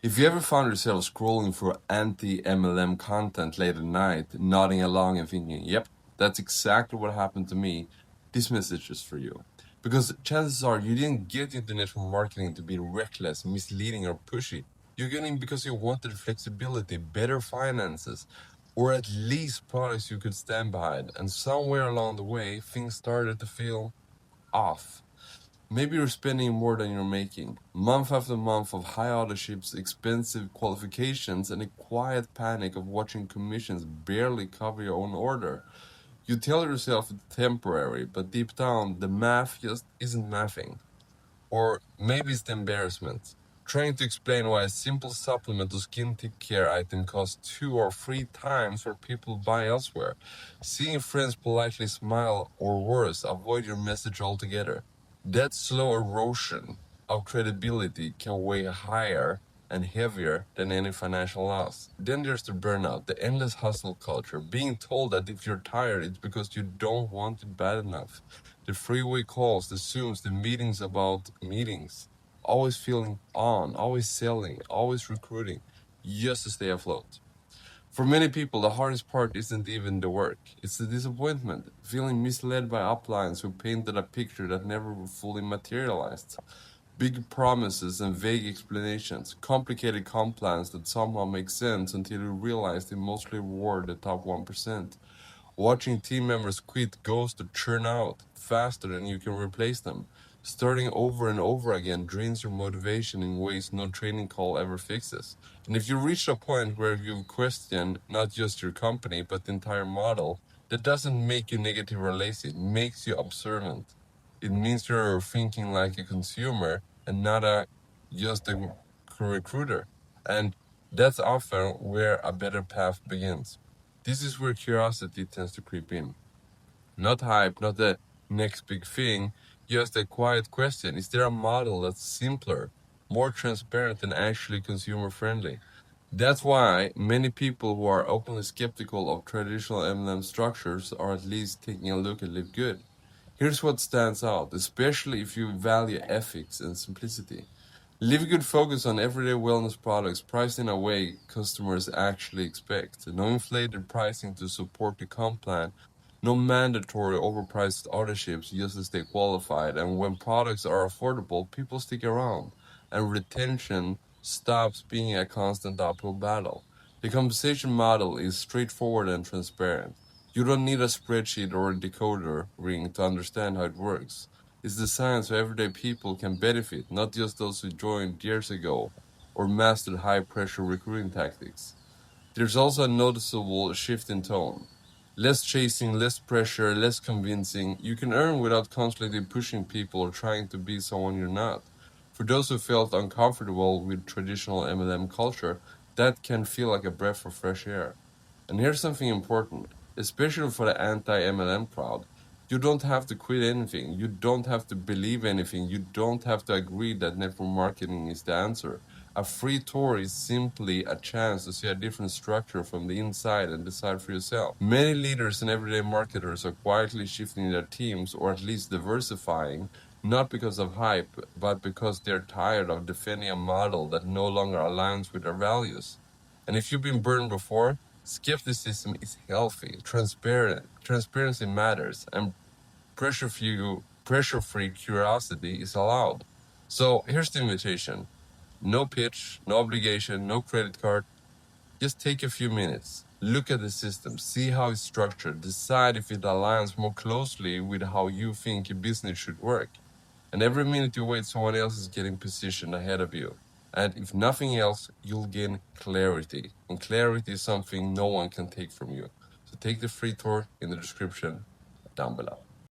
If you ever found yourself scrolling through anti-MLM content late at night, nodding along and thinking, yep, that's exactly what happened to me, this message is for you. Because chances are you didn't get into network marketing to be reckless, misleading, or pushy. You're getting because you wanted flexibility, better finances, or at least products you could stand behind. And somewhere along the way, things started to feel off. Maybe you're spending more than you're making, month after month of high autoships, expensive qualifications, and a quiet panic of watching commissions barely cover your own order. You tell yourself it's temporary, but deep down, the math just isn't mathing. Or maybe it's the embarrassment. Trying to explain why a simple supplement or skin care item costs 2 or 3 times what people buy elsewhere. Seeing friends politely smile, or worse, avoid your message altogether. That slow erosion of credibility can weigh higher and heavier than any financial loss. Then there's the burnout, the endless hustle culture, being told that if you're tired, it's because you don't want it bad enough. The freeway calls, the Zooms, the meetings about meetings. Always feeling on, always selling, always recruiting, just to stay afloat. For many people, the hardest part isn't even the work. It's the disappointment, feeling misled by uplines who painted a picture that never fully materialized. Big promises and vague explanations, complicated comp plans that somehow make sense until you realize they mostly reward the top 1%. Watching team members quit, ghost, or churn out faster than you can replace them. Starting over and over again drains your motivation in ways no training call ever fixes. And if you reach a point where you question not just your company, but the entire model, that doesn't make you negative or lazy. It makes you observant. It means you're thinking like a consumer and not just a recruiter. And that's often where a better path begins. This is where curiosity tends to creep in. Not hype, not the next big thing, just a quiet question. Is there a model that's simpler, more transparent, and actually consumer friendly? That's why many people who are openly skeptical of traditional MLM structures are at least taking a look at LiveGood. Here's what stands out, especially if you value ethics and simplicity. LiveGood focus on everyday wellness products priced in a way customers actually expect. No inflated pricing to support the comp plan, no mandatory overpriced autoships just to stay qualified, and when products are affordable, people stick around, and retention stops being a constant uphill battle. The compensation model is straightforward and transparent. You don't need a spreadsheet or a decoder ring to understand how it works. It's designed so everyday people can benefit, not just those who joined years ago or mastered high-pressure recruiting tactics. There's also a noticeable shift in tone. Less chasing, less pressure, less convincing. You can earn without constantly pushing people or trying to be someone you're not. For those who felt uncomfortable with traditional MLM culture, that can feel like a breath of fresh air. And here's something important, especially for the anti-MLM crowd. You don't have to quit anything. You don't have to believe anything. You don't have to agree that network marketing is the answer. A free tour is simply a chance to see a different structure from the inside and decide for yourself. Many leaders and everyday marketers are quietly shifting their teams, or at least diversifying, not because of hype, but because they're tired of defending a model that no longer aligns with their values. And if you've been burned before, skepticism is healthy, transparency matters, and pressure-free curiosity is allowed. So here's the invitation. No pitch, no obligation, no credit card. Just take a few minutes. Look at the system, see how it's structured, decide if it aligns more closely with how you think your business should work. And every minute you wait, someone else is getting positioned ahead of you. And if nothing else, you'll gain clarity. And clarity is something no one can take from you. So take the free tour in the description down below.